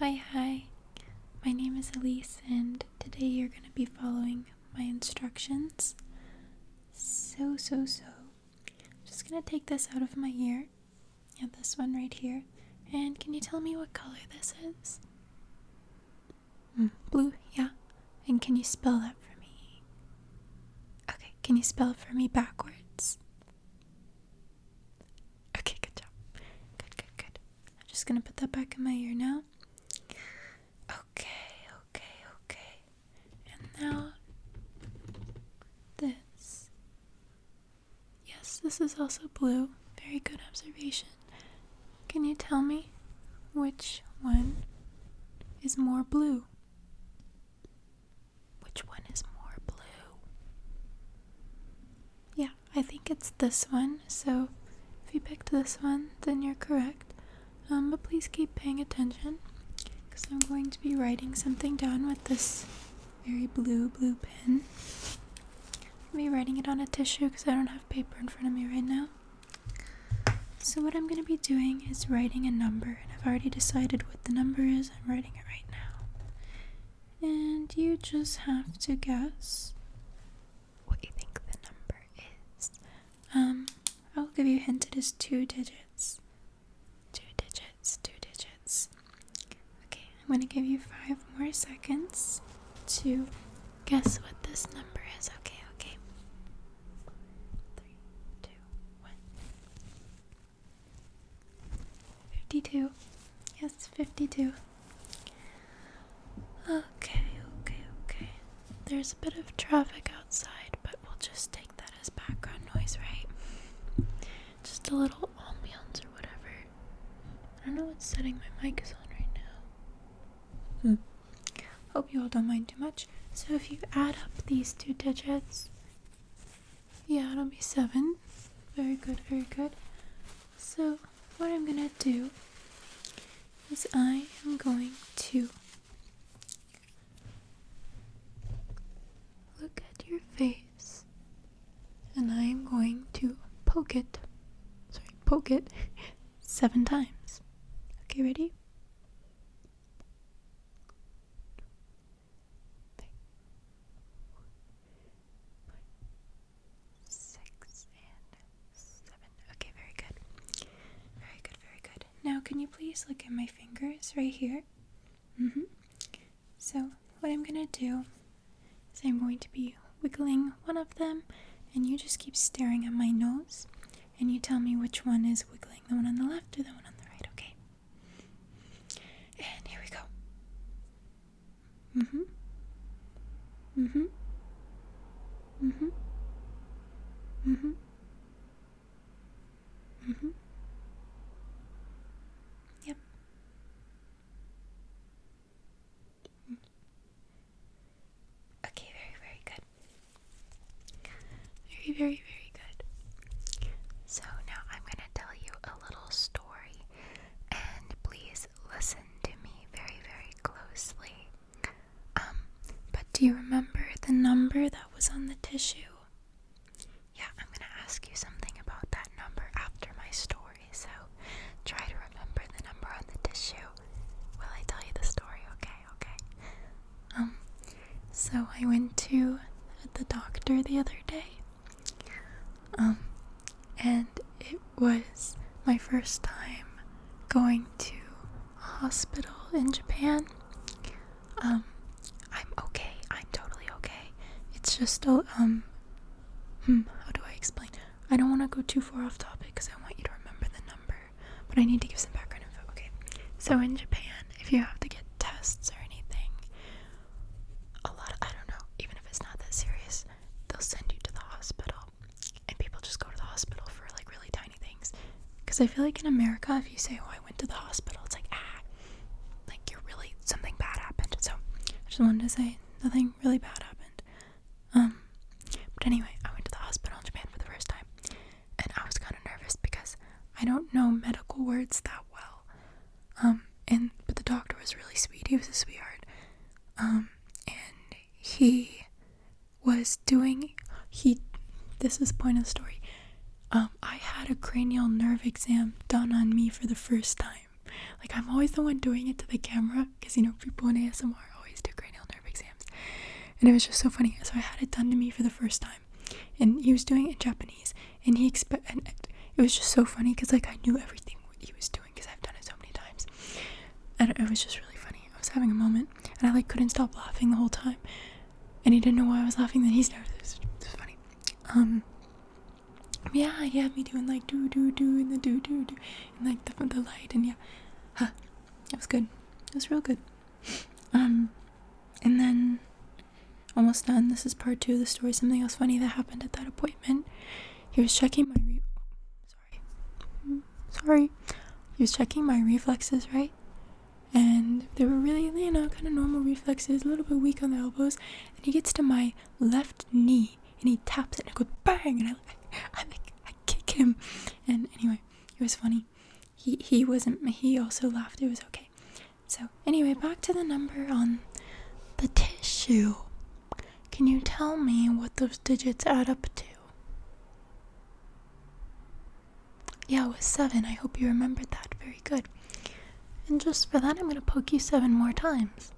Hi. My name is Alise, and today you're going to be following my instructions. So. I'm just going to take this out of my ear. Yeah, this one right here. And can you tell me what color this is? Blue, yeah. And can you spell that for me? Okay, can you spell it for me backwards? Okay, good job. Good. I'm just going to put that back in my ear now. Okay. And now, this. Yes, this is also blue. Very good observation. Can you tell me which one is more blue? Which one is more blue? Yeah, I think it's this one. So if you picked this one, then you're correct. But please keep paying attention, because I'm going to be writing something down with this very blue pen. I'm going to be writing it on a tissue because I don't have paper in front of me right now. So what I'm going to be doing is writing a number, and I've already decided what the number is. I'm writing it right now. And you just have to guess what you think the number is. I'll give you a hint. It is 2 digits. 2 digits. Okay, I'm going to give you 5 more seconds to guess what this number is. Okay. 3, 2, 1. 52. Yes, 52. Okay. There's a bit of traffic outside, but we'll just take that as background noise, right? Just a little ambiance or whatever. I don't know what setting my mic is on right now. Hope you all don't mind too much. So if you add up these 2 digits, yeah, it'll be 7. Very good. So what I'm gonna do is I am going to look at your face, and I am going to poke it 7 times. Okay, ready? 6 and 7. Okay, very good. Now, can you please look at my fingers right here? So, what I'm gonna do is I'm going to be wiggling one of them, and you just keep staring at my nose, and you tell me which one is wiggling, the one on the left or the one on the right, okay? And here we go. Yep. Okay, very good. Very good. So now I'm going to tell you a little story, and please listen to me very closely. But do you remember the number that was on the tissue? Yeah, I'm going to ask you something about that number after my story, so try to remember the number on the tissue while I tell you the story, okay? So I went to the doctor the other day, and it was my first time going to a hospital in Japan. I'm okay. I'm totally okay. It's just how do I explain? I don't want to go too far off topic because I want you to remember the number, but I need to give some background info. Okay, so in Japan, if you have to get tests or anything, I don't know, even if it's not that serious, they'll send you to the hospital, and people just go to the hospital for like really tiny things. Because I feel like in America, if you say, I went to the hospital, it's like, something bad happened. So I just wanted to say nothing really bad happened. But anyway, I went to the hospital in Japan for the first time, and I was kind of nervous because I don't know medical words that well. But the doctor was really sweet. He was a sweetheart. And he was this is the point of the story. I had a cranial nerve exam done on me for the first time. Like, I'm always the one doing it to the camera, because, you know, people in ASMR always do cranial nerve exams. And it was just so funny. So I had it done to me for the first time. And he was doing it in Japanese. And and it was just so funny, because, like, I knew everything what he was doing, because I've done it so many times. And it was just really funny. I was having a moment. And I, like, couldn't stop laughing the whole time. And he didn't know why I was laughing. Then he started. It was funny. Yeah, he had me doing, like, do and the do and, like, the light, and yeah, it was good. It was real good. And then, almost done. This is part 2 of the story. Something else funny that happened at that appointment. He was checking my sorry. He was checking my reflexes, right? And they were really, you know, kind of normal reflexes, a little bit weak on the elbows. And he gets to my left knee, and he taps it, and it goes bang, and I kick him. And anyway, it was funny. He also laughed. It was okay. So anyway, back to the number on the tissue. Can you tell me what those digits add up to? Yeah, it was 7. I hope you remembered that. Very good. And just for that, I'm going to poke you 7 more times.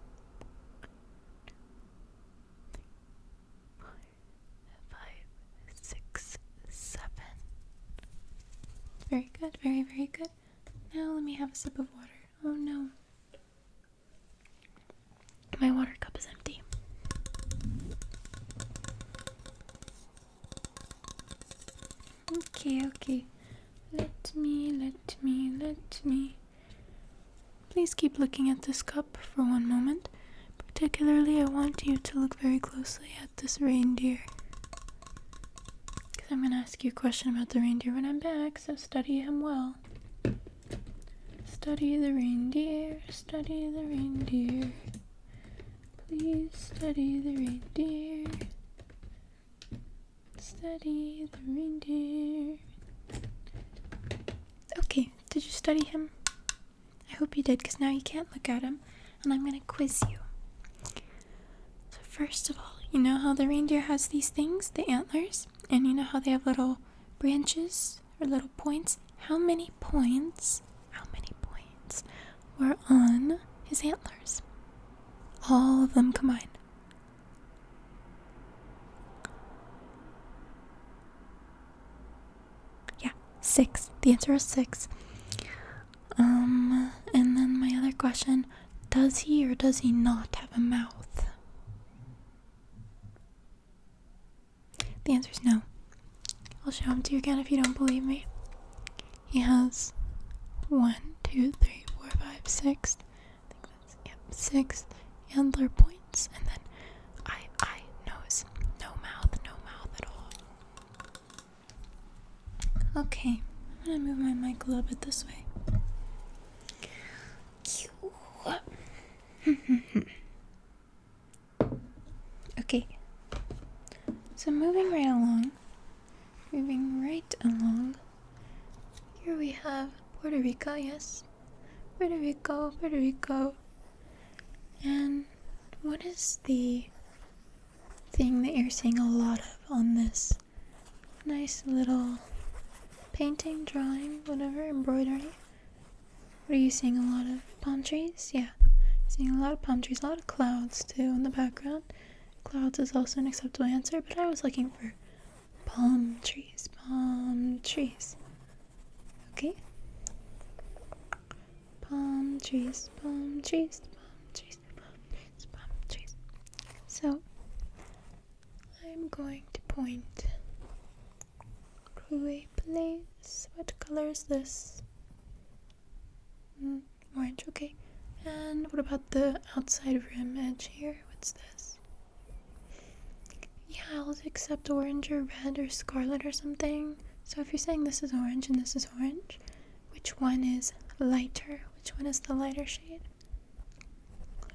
5, 6, 7. Very good. Very, very good. Now let me have a sip of water. Oh no. My water cup is empty. Okay. Let me. Please keep looking at this cup for one moment. Particularly, I want you to look very closely at this reindeer. Because I'm going to ask you a question about the reindeer when I'm back, so study him well. Study the reindeer. Please study the reindeer. Study the reindeer. Okay, did you study him? I hope you did, because now you can't look at him, and I'm going to quiz you. So first of all, you know how the reindeer has these things, the antlers, and you know how they have little branches or little points? How many points were on his antlers? All of them combined. Yeah, 6. The answer is 6. And then my other question, does he or does he not have a mouth? The answer is no. I'll show him to you again if you don't believe me. He has 1, 2, 3, 4, 5, 6. I think that's, 6 antler points, and then eye, nose, no mouth at all. Okay, I'm gonna move my mic a little bit this way. Okay, so moving right along, here we have Puerto Rico, yes, Puerto Rico, and what is the thing that you're seeing a lot of on this nice little painting, drawing, whatever, embroidery? What are you seeing? A lot of palm trees? Yeah, seeing a lot of palm trees, a lot of clouds too in the background. Clouds is also an acceptable answer, but I was looking for palm trees. Okay? Palm trees. So, I'm going to point to a place. What color is this? Orange, okay. And what about the outside rim edge here? What's this? Yeah, I'll accept orange or red or scarlet or something. So if you're saying this is orange and this is orange, which one is lighter? Which one is the lighter shade?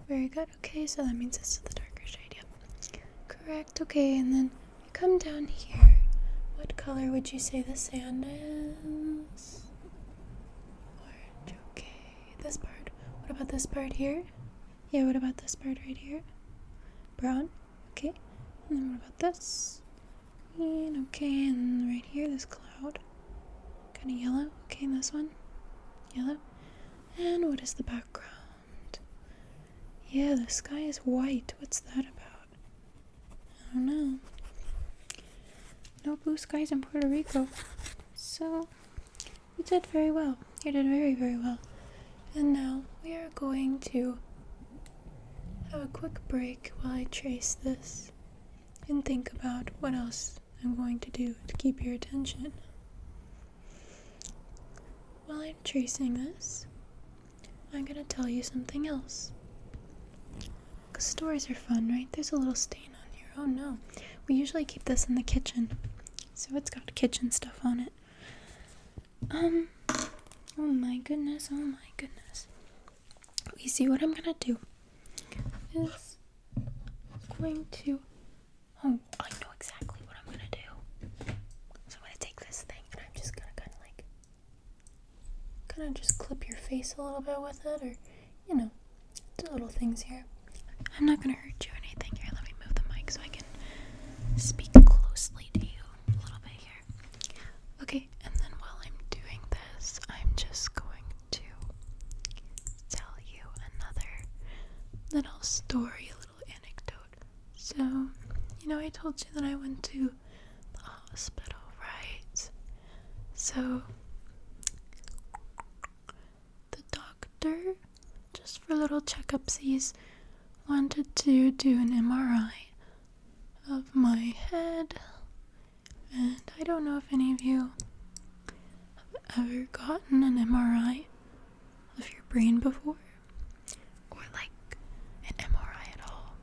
Very good. Okay, so that means this is the darker shade. Yep. Correct. Okay, and then you come down here. What color would you say the sand is? Orange. Okay. This part. What about this part here? Yeah, what about this part right here? Brown. Okay. And then what about this? Green. Okay, and right here, this cloud. Kind of yellow. Okay, and this one. Yellow. And what is the background? Yeah, the sky is white. What's that about? I don't know. No blue skies in Puerto Rico. So, you did very well. You did very, very well. And now we are going to have a quick break while I trace this and think about what else I'm going to do to keep your attention. While I'm tracing this, I'm going to tell you something else. Because stories are fun, right? There's a little stain on here. Oh no. We usually keep this in the kitchen, so it's got kitchen stuff on it. Oh my goodness. You see, what I'm going to do is oh, I know exactly what I'm going to do. So I'm going to take this thing and I'm just going to kind of just clip your face a little bit with it, or, do little things here. I'm not going to hurt you or anything. Here, let me move the mic so I can speak closely to you a little bit here. Okay, and then while I'm doing this, I'm just going to tell you another little story, a little anecdote. So, I told you that I went to the hospital, right? So, the doctor, just for little checkups, wanted to do an MRI of my head. And I don't know if any of you have ever gotten an MRI of your brain before, or like an MRI at all.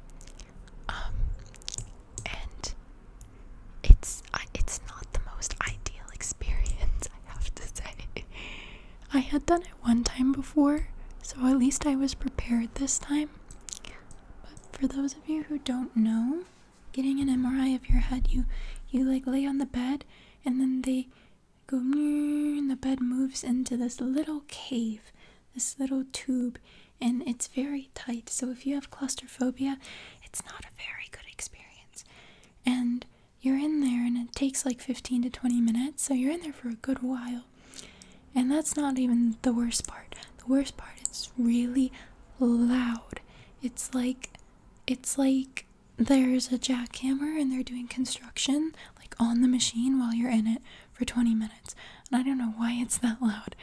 And it's not the most ideal experience, I have to say. I had done it one time before, so at least I was prepared this time. But for those of you who don't know, getting an MRI of your head, you like lay on the bed, and then they go, and the bed moves into this little cave, this little tube, and it's very tight. So if you have claustrophobia, it's not a very good experience. And you're in there, and it takes like 15 to 20 minutes, so you're in there for a good while. And that's not even the worst part. The worst part, it's really loud. It's like there's a jackhammer and they're doing construction like on the machine while you're in it for 20 minutes. And I don't know why it's that loud.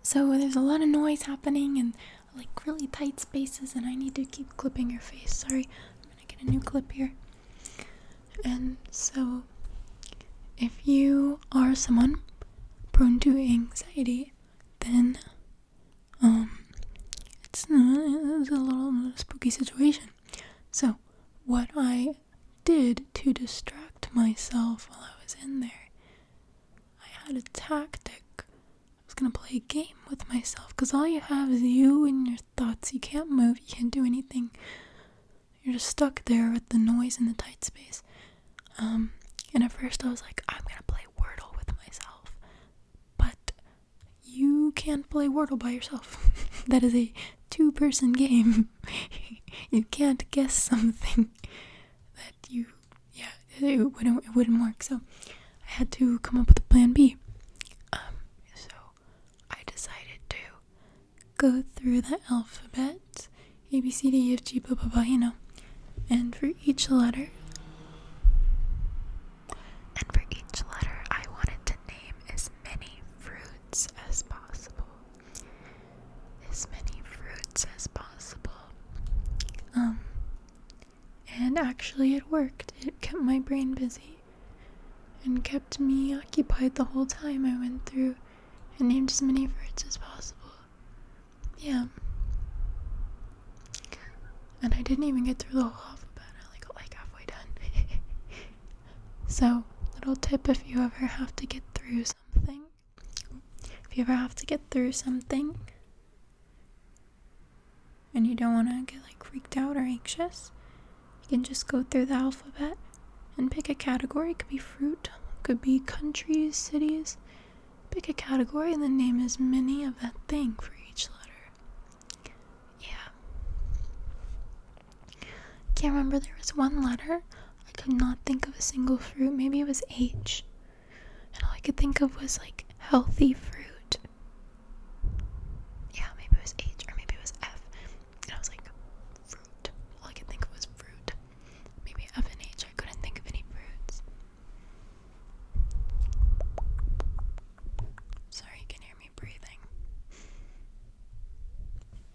So there's a lot of noise happening and like really tight spaces, and I need to keep clipping your face. Sorry, I'm gonna get a new clip here. And so if you are someone prone to anxiety, then it's a little spooky situation. So what I did to distract myself while I was in there, I had a tactic. I was gonna play a game with myself, because all you have is you and your thoughts. You can't move, you can't do anything. You're just stuck there with the noise and the tight space. And at first I was like, I'm gonna play Wordle with myself. But you can't play Wordle by yourself. That is a 2-person game. You can't guess something that it wouldn't work. So I had to come up with a plan B. So I decided to go through the alphabet, A, B, C, D, E, F, G, blah, blah, blah, and for each letter, I wanted to name as many fruits as possible. And actually it worked. It kept my brain busy and kept me occupied the whole time I went through and named as many fruits as possible. Yeah. And I didn't even get through the whole alphabet. I got like halfway done. So, little tip, if you ever have to get through something, and you don't want to get like freaked out or anxious, you can just go through the alphabet and pick a category. It could be fruit, could be countries, cities. Pick a category and then name as many of that thing for each letter. Yeah. Can't remember, there was one letter. I could not think of a single fruit. Maybe it was H. And all I could think of was like healthy fruit.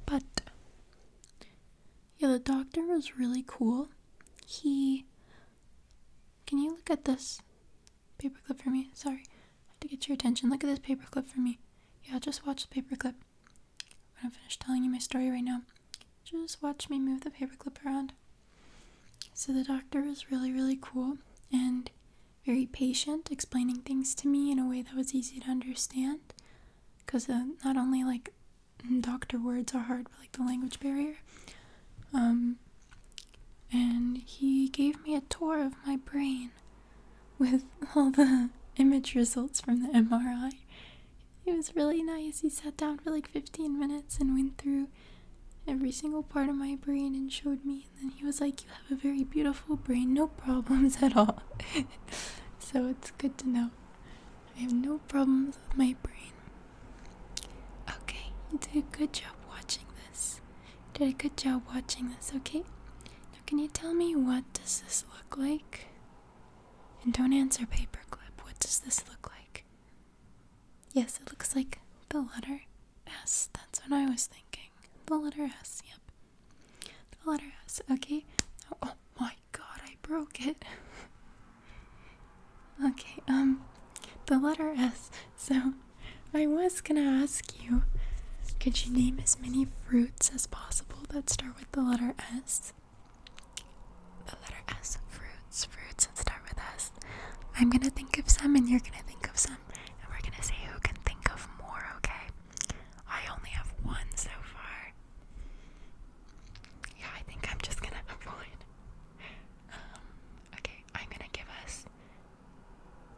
But yeah, the doctor was really cool. Can you look at this paperclip for me? Sorry, I have to get your attention. Look at this paperclip for me. Yeah, just watch the paperclip. I'm gonna finish telling you my story right now. Just watch me move the paperclip around. So the doctor was really, really cool and very patient, explaining things to me in a way that was easy to understand. Because not only like doctor words are hard, but like the language barrier. And he gave me a tour of my brain with all the image results from the MRI. It was really nice. He sat down for like 15 minutes and went through every single part of my brain and showed me. And then he was like, "You have a very beautiful brain, no problems at all." So it's good to know. I have no problems with my brain. Okay, you did a good job watching this. You did a good job watching this, okay? Now can you tell me, what does this look like? And don't answer paperclip. What does this look like? Yes, it looks like the letter S. That's what I was thinking. The letter S, yep. The letter S, okay? Oh my god, I broke it. Okay, the letter S. So, I was gonna ask you, could you name as many fruits as possible that start with the letter S? The letter S, fruits that start with S. I'm gonna think of some and you're gonna think of some, and we're gonna see who can think of more, okay? I only have one so far. Yeah, I think I'm just gonna avoid. Okay, I'm gonna give us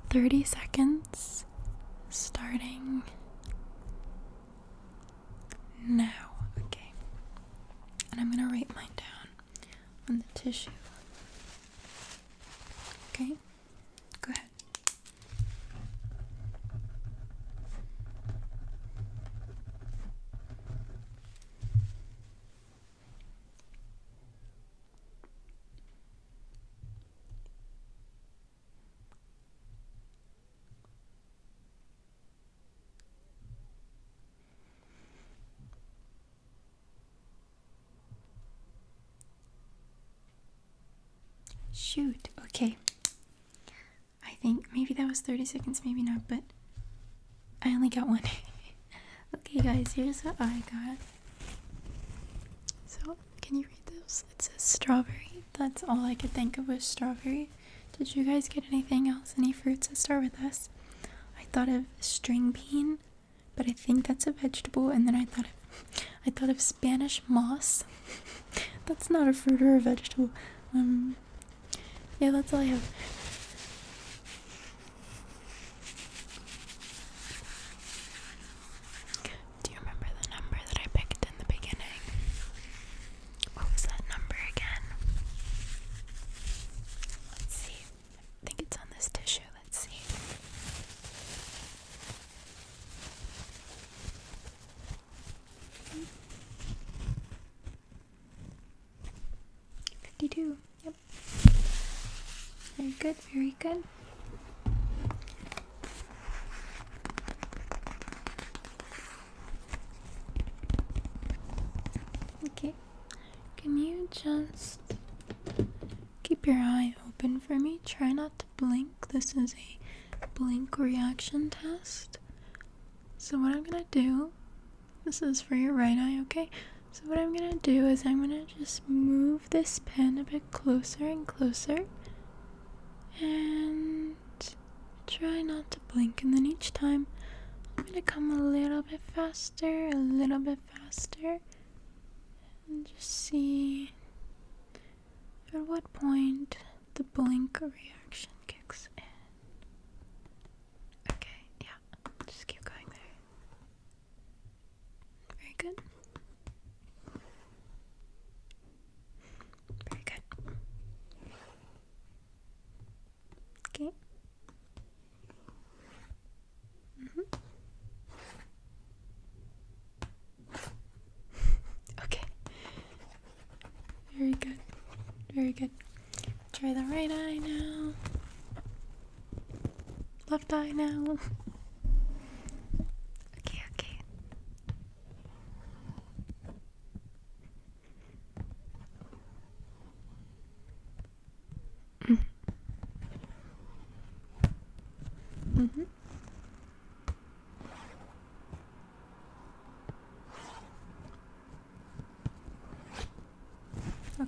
30 seconds starting now, okay? And I'm gonna write mine down on the tissue. Okay? Go ahead. Shoot, okay. I think maybe that was 30 seconds, maybe not, but I only got one. Okay, guys, here's what I got. So, can you read this? It says strawberry. That's all I could think of was strawberry. Did you guys get anything else? Any fruits that start with S? I thought of string bean, but I think that's a vegetable. And then I thought of Spanish moss. That's not a fruit or a vegetable. Yeah, that's all I have. Do you remember the number that I picked in the beginning? What was that number again? Let's see. I think it's on this tissue. Let's see. 52. Yep. Very good, very good. Okay, can you just keep your eye open for me? Try not to blink. This is a blink reaction test. So what I'm gonna do, this is for your right eye, okay? So what I'm gonna do is I'm gonna just move this pen a bit closer and closer. And try not to blink, and then each time I'm gonna come a little bit faster, and just see at what point the blink reaction kicks in. Okay, yeah, just keep going there. Very good. Very good. Okay. Okay. Very good. Very good. Try the right eye now. Left eye now. Okay.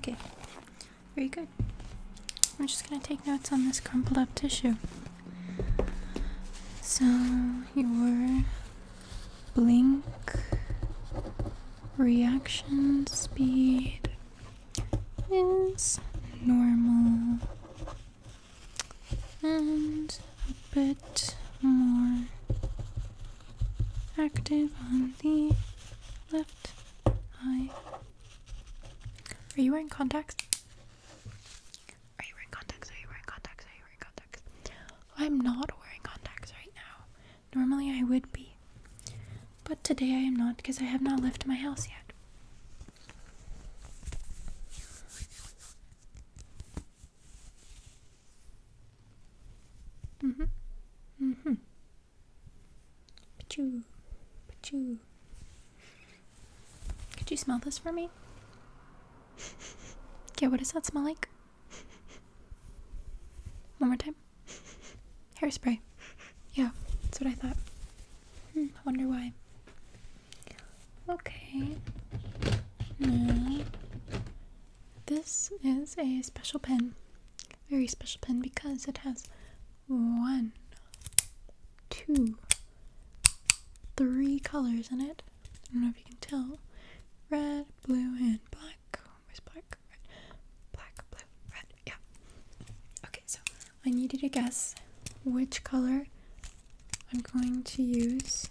Okay, very good. I'm just gonna take notes on this crumpled up tissue. So, your blink reaction speed is normal and a bit more active on the left eye. Are you wearing contacts? Are you wearing contacts? Are you wearing contacts? Are you wearing contacts? I'm not wearing contacts right now. Normally I would be. But today I am not because I have not left my house yet. Pachoo. Pachoo. Could you smell this for me? Okay, what does that smell like? One more time. Hairspray. Yeah, that's what I thought. I wonder why. Okay. Now, this is a special pen. Very special pen because it has 1, 2, 3 colors in it. I don't know if you can tell. Red, blue, and black. Where's black? Red. Black, blue, red. Yeah. Okay, so I need you to guess which color I'm going to use.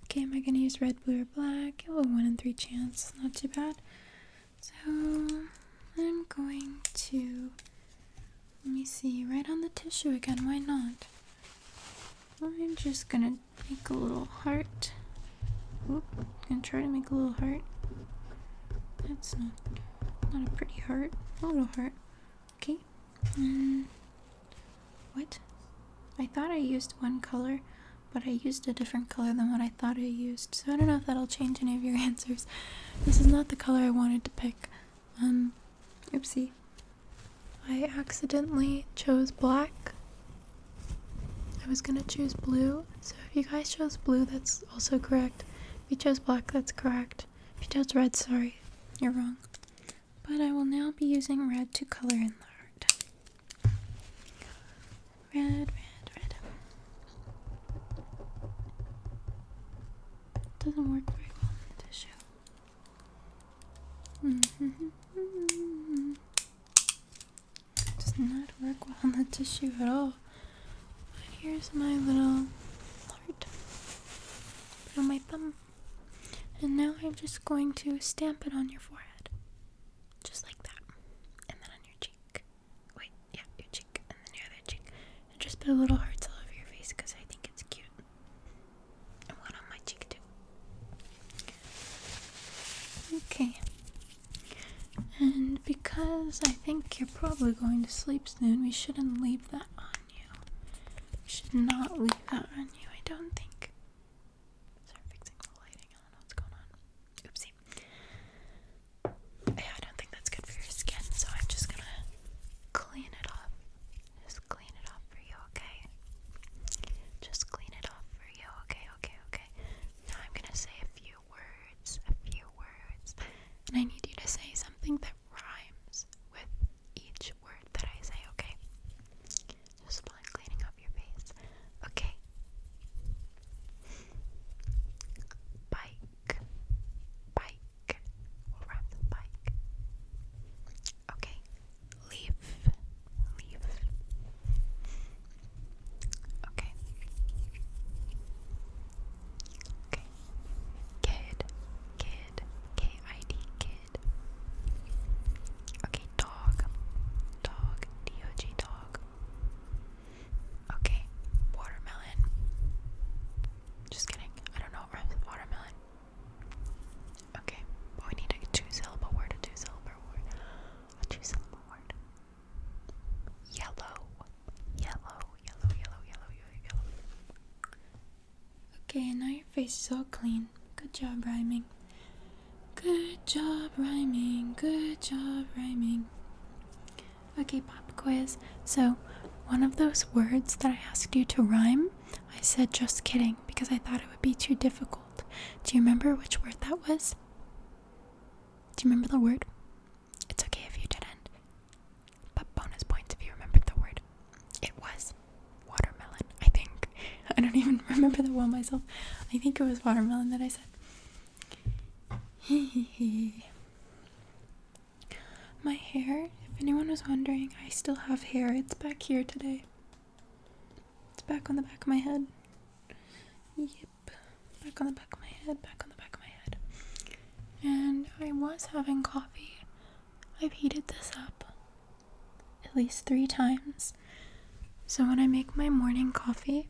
Okay, am I going to use red, blue, or black? Oh, 1 in 3 chance. Not too bad. So, I'm going to, let me see, right on the tissue again. Why not? I'm just going to make a little heart. Oop, I'm going to try to make a little heart. That's not a pretty heart. A little heart. Okay. What? I thought I used one color, but I used a different color than what I thought I used. So I don't know if that'll change any of your answers. This is not the color I wanted to pick. Oopsie. I accidentally chose black. I was gonna choose blue. So if you guys chose blue, that's also correct. If you chose black, that's correct. If you chose red, sorry, you're wrong. But I will now be using red to color in the heart. Red, red, red. Doesn't work very well on the tissue. Does not work well on the tissue at all. But here's my little heart. Put on my thumb. And now I'm just going to stamp it on your forehead. Just like that. And then on your cheek. Wait, yeah, your cheek. And then your other cheek. And just put little hearts all over your face because I think it's cute. And one on my cheek too. Okay. And because I think you're probably going to sleep soon, we shouldn't leave that on you. We should not leave that on you, I don't think. Start fixing the lighting. I don't know what's going on. Oopsie. Yeah, I don't think that's good for your skin, so I'm just gonna clean it off. Just clean it off for you, okay? Just clean it off for you, okay? Now I'm gonna say a few words. And I need you to say something that rhymes with each word that I say, okay? Just while I'm cleaning up your face. Okay. Bike. What rhymes with bike? Okay. Leaf. Okay. Kid. K-I-D, kid. Okay, dog. D-O-G, dog. Okay, watermelon. Just kidding. I don't know what rhymes with watermelon. Okay, but we need a 2-syllable word. Yellow. Okay, and now your face is all clean. Good job rhyming. Okay, pop quiz. So, one of those words that I asked you to rhyme, I said just kidding because I thought it would be too difficult. Do you remember which word that was? Do you remember the word? It's okay if you didn't. But bonus points if you remembered the word. It was watermelon, I think. I don't even remember the one myself. I think it was watermelon that I said. My hair, if anyone was wondering, I still have hair. It's back here today. It's back on the back of my head. Yep. Back on the back of my head, back on the back of my head. And I was having coffee. I've heated this up at least 3 times. So when I make my morning coffee,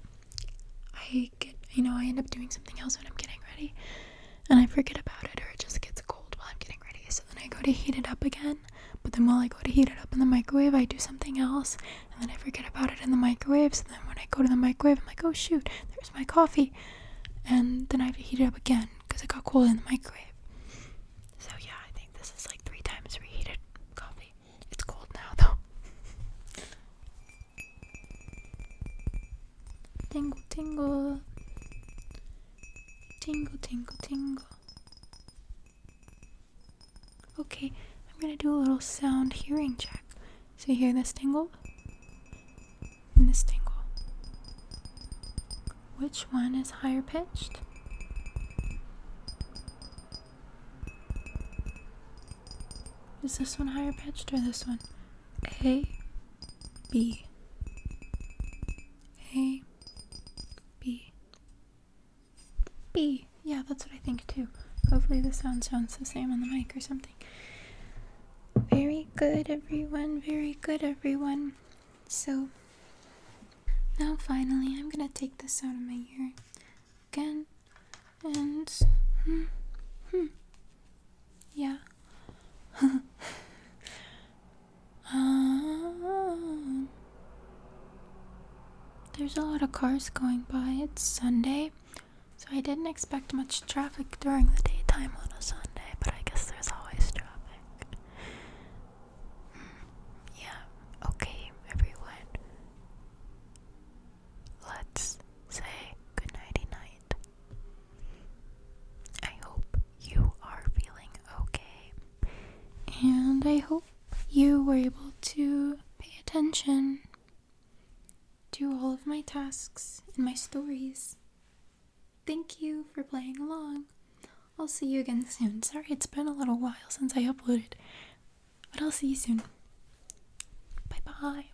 I end up doing something else when I'm getting ready. And I forget about it, or it just gets cold while I'm getting ready. So then I go to heat it up again. But then while I go to heat it up in the microwave, I do something else. And then I forget about it in the microwave. So then when I go to the microwave, I'm like, oh shoot, there's my coffee. And then I have to heat it up again because it got cold in the microwave. So yeah, I think this is like 3 times reheated coffee. It's cold now though. Tingle, tingle. Tingle, tingle, tingle. Okay, I'm gonna do a little sound hearing check. So you hear this tingle? And this tingle. Which one is higher pitched? Is this one higher pitched or this one? A, B. A, B. B. Yeah, that's what I think too. Hopefully the sound sounds the same on the mic or something. Very good, everyone. Very good, everyone. So, now finally, I'm gonna take this out of my ear again. And, yeah. There's a lot of cars going by. It's Sunday, so I didn't expect much traffic during the daytime on a Sunday, but I guess there's always traffic. Yeah, okay, everyone. Let's say goodnighty night. I hope you are feeling okay, and I hope you were able to pay attention to all of my tasks and my stories. Thank you for playing along. I'll see you again soon. Sorry it's been a little while since I uploaded, but I'll see you soon. Bye bye.